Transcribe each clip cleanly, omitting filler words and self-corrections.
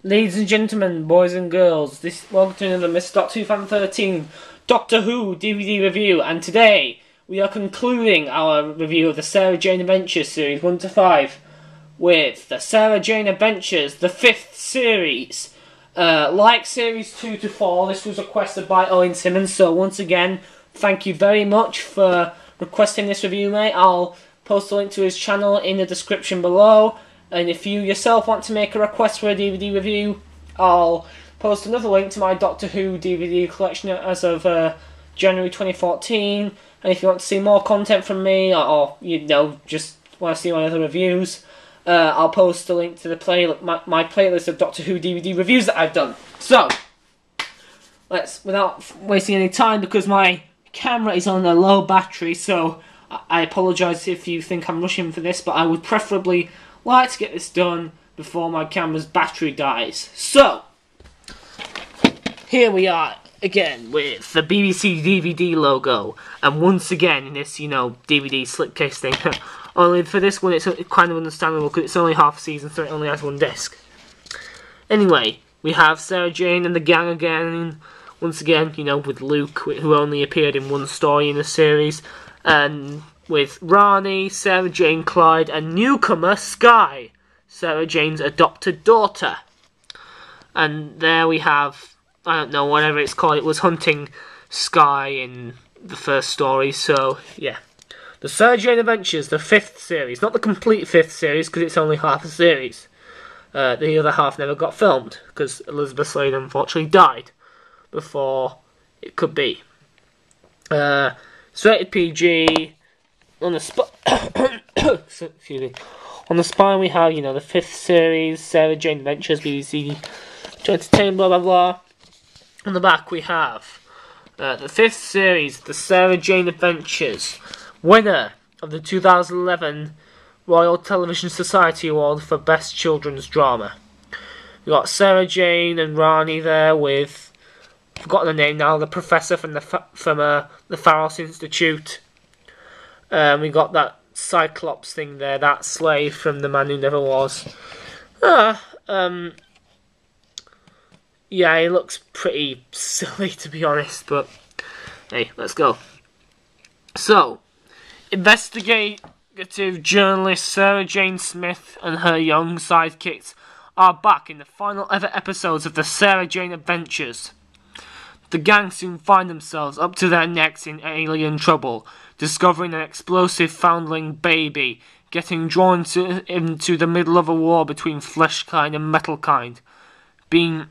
Ladies and gentlemen, boys and girls, welcome to another Mr. Doctor 2013 Doctor Who DVD review, and today we are concluding our review of the Sarah Jane Adventures series 1 to 5 with the Sarah Jane Adventures, the 5th series. Like series 2 to 4, this was requested by Owen Sammons, so once again, thank you very much for requesting this review, mate. I'll post a link to his channel in the description below. And if you yourself want to make a request for a DVD review, I'll post another link to my Doctor Who DVD collection as of January 2014. And if you want to see more content from me, or just want to see my other reviews, I'll post a link to the my playlist of Doctor Who DVD reviews that I've done. So, without wasting any time, because my camera is on a low battery, so I apologise if you think I'm rushing for this, but I would preferably like to get this done before my camera's battery dies. So, here we are again with the BBC DVD logo, and once again in this, DVD slipcase thing. Only for this one it's kind of understandable because it's only half a season, so it only has one disc. Anyway, we have Sarah Jane and the gang again, once again, with Luke, who only appeared in one story in the series, and with Rani, Sarah Jane, Clyde, and newcomer Skye, Sarah Jane's adopted daughter. And there we have, I don't know, whatever it's called, it was hunting Skye in the first story, so yeah. The Sarah Jane Adventures, the 5th series, not the complete 5th series, because it's only half a series. The other half never got filmed, because Elizabeth Sladen unfortunately died before it could be. It's rated PG. On the excuse me. On the spine we have, the 5th series, Sarah Jane Adventures, BBC to entertain, blah blah blah. On the back we have the 5th series, the Sarah Jane Adventures, winner of the 2011 Royal Television Society Award for Best Children's Drama. We got Sarah Jane and Rani there with, I've forgotten the name now, the professor from the Pharos Institute. We got that Cyclops thing there, that slave from The Man Who Never Was. Yeah, he looks pretty silly to be honest, but hey, let's go. So, investigative journalist Sarah Jane Smith and her young sidekicks are back in the final ever episodes of the Sarah Jane Adventures. The gang soon find themselves up to their necks in alien trouble, discovering an explosive foundling baby, getting drawn into the middle of a war between fleshkind and metalkind, being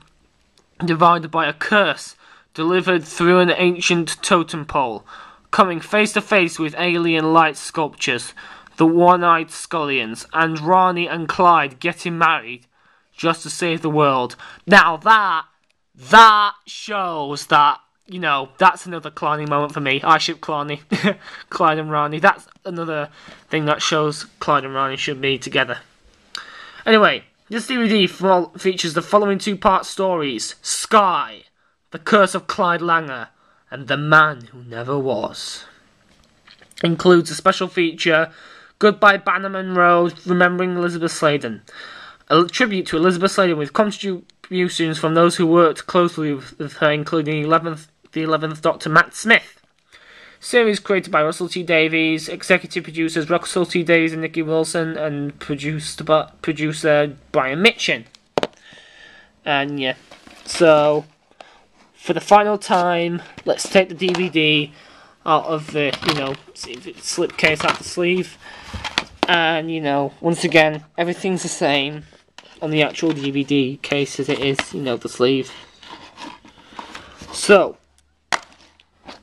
divided by a curse delivered through an ancient totem pole, coming face to face with alien light sculptures, the one-eyed scullions, and Rani and Clyde getting married just to save the world. Now that shows that, that's another Clarny moment for me. I ship Clarny, Clyde and Rani. That's another thing that shows Clyde and Rani should be together. Anyway, this DVD features the following 2-part stories: Skye, The Curse of Clyde Langer, and The Man Who Never Was. Includes a special feature, Goodbye Bannerman Road, Remembering Elizabeth Sladen. A tribute to Elizabeth Sladen with contributions from those who worked closely with her, including the 11th Doctor Matt Smith. Series created by Russell T Davies, executive producers Russell T Davies and Nikki Wilson, and producer Brian Mitchin. And yeah, so for the final time, let's take the DVD out of the, slipcase out the sleeve. And, once again, everything's the same on the actual DVD case as it is, the sleeve. So,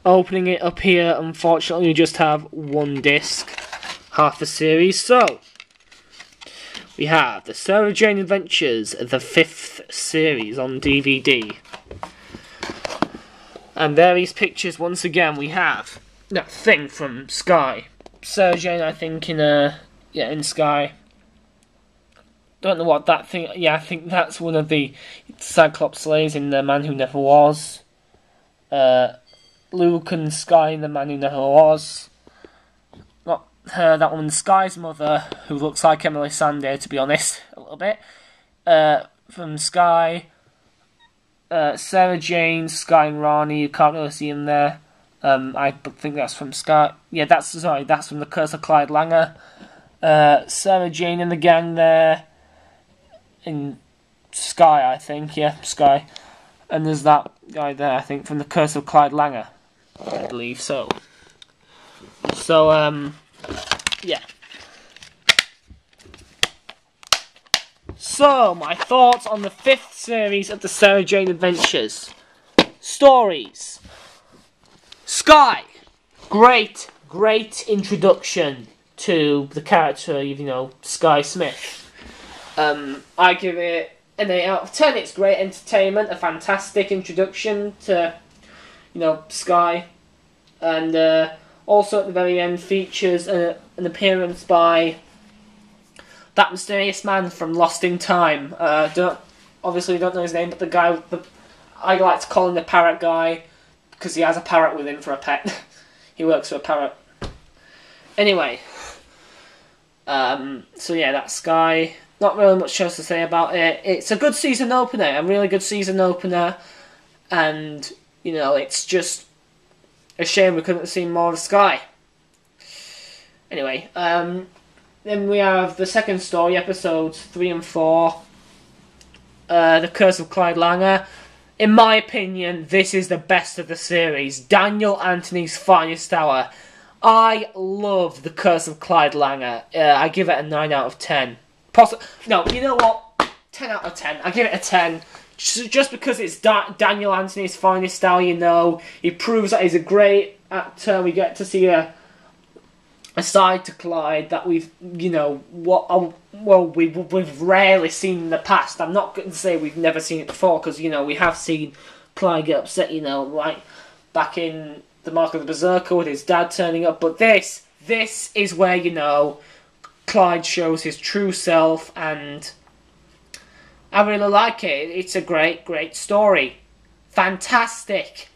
opening it up here, unfortunately, we just have one disc, half the series. So, we have the Sarah Jane Adventures, the 5th series on DVD. And various pictures, once again, we have that thing from Skye. Sarah Jane, I think, in Skye. Don't know what that thing... Yeah, I think that's one of the Cyclops slaves in The Man Who Never Was. Luke and Skye in The Man Who Never Was. Not her, that one's Skye's mother, who looks like Emily Sandé, to be honest, a little bit. from Sky. Sarah Jane, Sky and Ronnie, you can't really see him there. I think that's from Sky. Yeah, that's from The Curse of Clyde Langer. Sarah Jane and the gang there. In Sky, I think. Yeah, Sky. And there's that guy there, I think, from The Curse of Clyde Langer. I believe so. So, yeah. So, my thoughts on the 5th series of the Sarah Jane Adventures. Stories. Sky. Great introduction to the character of, Sky Smith. I give it an 8 out of 10. It's great entertainment, a fantastic introduction to, Sky. And also at the very end features an appearance by that mysterious man from Lost in Time. Don't know his name, but the guy, I like to call him the parrot guy, because he has a parrot with him for a pet. He works for a parrot. Anyway, so yeah, that's Sky. Not really much else to say about it. It's a good season opener, a really good season opener, and, it's just a shame we couldn't have seen more of Sky. Anyway, then we have the second story, episodes 3 and 4, The Curse of Clyde Langer. In my opinion, this is the best of the series. Daniel Anthony's finest hour. I love The Curse of Clyde Langer. I give it a 9 out of 10. No, you know what? 10 out of 10. I give it a 10. Just because it's Daniel Anthony's finest hour, he proves that he's a great actor. We get to see a side to Clyde that we've rarely seen in the past. I'm not going to say we've never seen it before, because we have seen Clyde get upset, like back in The Mark of the Berserker with his dad turning up. But this is where Clyde shows his true self, and I really like it. It's a great story. Fantastic.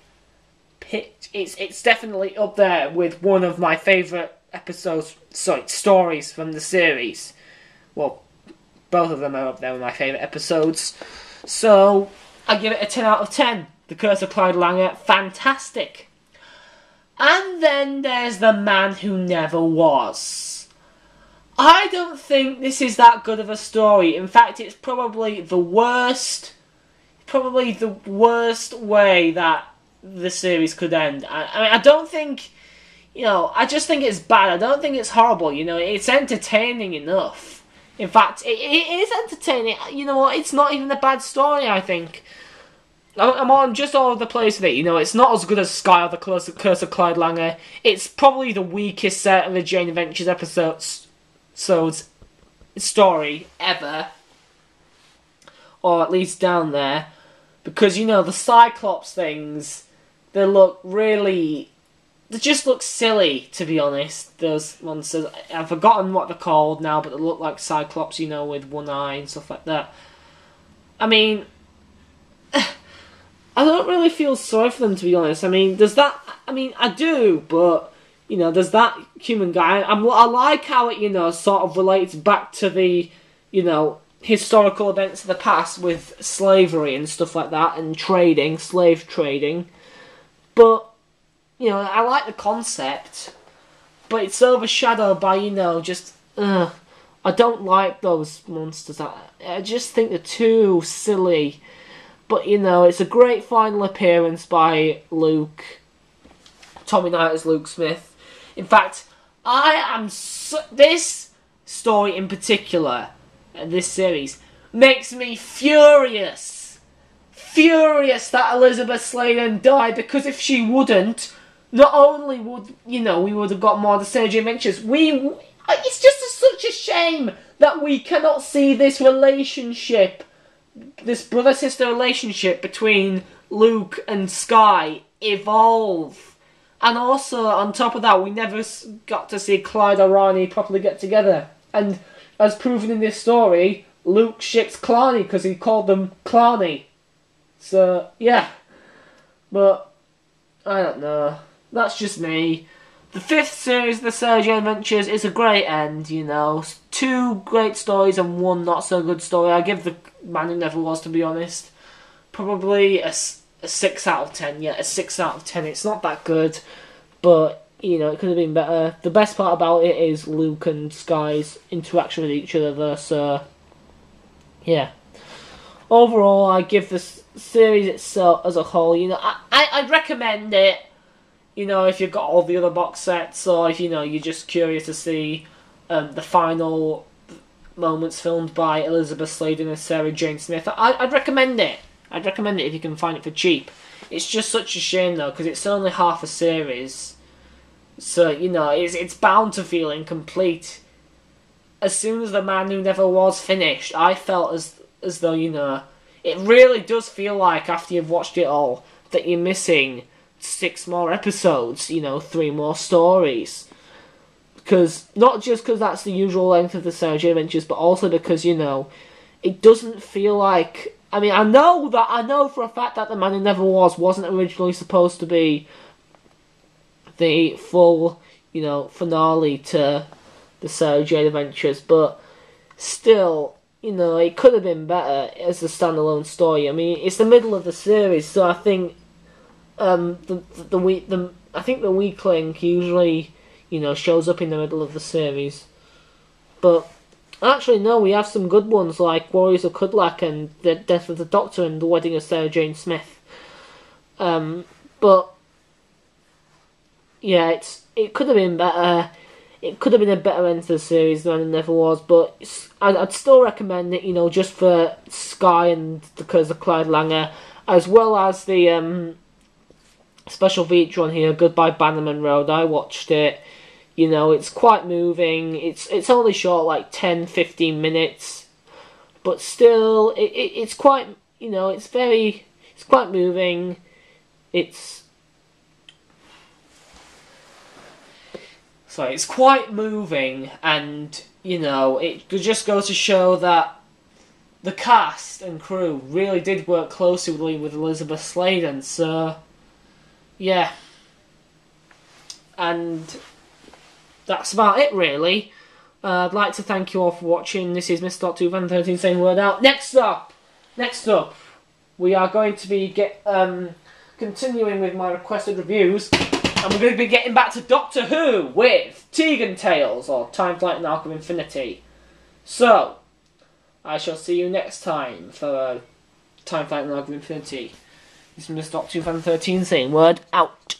It's definitely up there with one of my favourite stories from the series. Well, both of them are up there with my favourite episodes. So, I give it a 10 out of 10. The Curse of Clyde Langer, fantastic. And then there's The Man Who Never Was. I don't think this is that good of a story. In fact, it's probably the worst way that the series could end. I don't think, I just think it's bad. I don't think it's horrible. It's entertaining enough. In fact, it is entertaining. You know what? It's not even a bad story, I think. I'm just all over the place with it. It's not as good as Sky or The Curse of Clyde Langer. It's probably the weakest set of the Jane Adventures episodes story ever, or at least down there, because the Cyclops things, they just look silly, to be honest. Those monsters, I've forgotten what they're called now, but they look like Cyclops, with one eye and stuff like that. I mean, I don't really feel sorry for them, to be honest. I I do, but there's that human guy. I like how it, sort of relates back to the, historical events of the past with slavery and stuff like that, and slave trading. But, I like the concept, but it's overshadowed by, I don't like those monsters. I just think they're too silly. But, it's a great final appearance by Luke. Tommy Knight as Luke Smith. In fact, this story in particular, this series, makes me furious. Furious that Elizabeth Sladen died, because if she wouldn't, not only would, we would have got more of the Sarah Jane Adventures, it's just such a shame that we cannot see this relationship, this brother-sister relationship between Luke and Sky evolve. And also, on top of that, we never got to see Clyde or Ronnie properly get together. And as proven in this story, Luke ships Clarny because he called them Clarny. So, yeah. But, I don't know. That's just me. The 5th series of the Sarah Jane Adventures is a great end, you know. 2 great stories and 1 not so good story. I give The Man Who Never Was, to be honest, probably a 6 out of 10. Yeah, a 6 out of 10. It's not that good, but, you know, it could have been better. The best part about it is Luke and Sky's interaction with each other, so, yeah. Overall, I give this series itself as a whole, you know, I'd recommend it, you know, if you've got all the other box sets, or if, you know, you're just curious to see the final moments filmed by Elizabeth Sladen and Sarah Jane Smith. I'd recommend it. I'd recommend it if you can find it for cheap. It's just such a shame, though, because it's only half a series. So, you know, it's bound to feel incomplete. As soon as The Man Who Never Was finished, I felt as though, you know, it really does feel like, after you've watched it all, that you're missing 6 more episodes, you know, 3 more stories. Because, not just because that's the usual length of the Sarah Jane Adventures, but also because, you know, it doesn't feel like... I mean, I know for a fact that The Man Who Never Was wasn't originally supposed to be the full, you know, finale to the Sarah Jane Adventures, but still, you know, it could have been better as a standalone story. I mean, it's the middle of the series, so I think I think the weakling usually, you know, shows up in the middle of the series. But actually, no, we have some good ones like Warriors of Kudlak and The Death of the Doctor and The Wedding of Sarah Jane Smith. But yeah, it could have been better. It could have been a better end to the series than it never was, but I'd still recommend it, you know, just for Sky and because of Clyde Langer, as well as the special feature on here, Goodbye Bannerman Road. I watched it. You know, it's quite moving. It's only short, like 10-15 minutes, but still, it's quite, you know, it's quite moving. It's quite moving, and, you know, it just goes to show that the cast and crew really did work closely with Elizabeth Sladen, so, yeah. And that's about it, really. I'd like to thank you all for watching. This is Mr. Doctor 2013 saying word out. Next up, we are going to be continuing with my requested reviews. And we're going to be getting back to Doctor Who with Tegan Tales, or Time Flight and Arc of Infinity. So, I shall see you next time for Time Flight and Arc of Infinity. This is Mr. Doctor 2013 saying word out.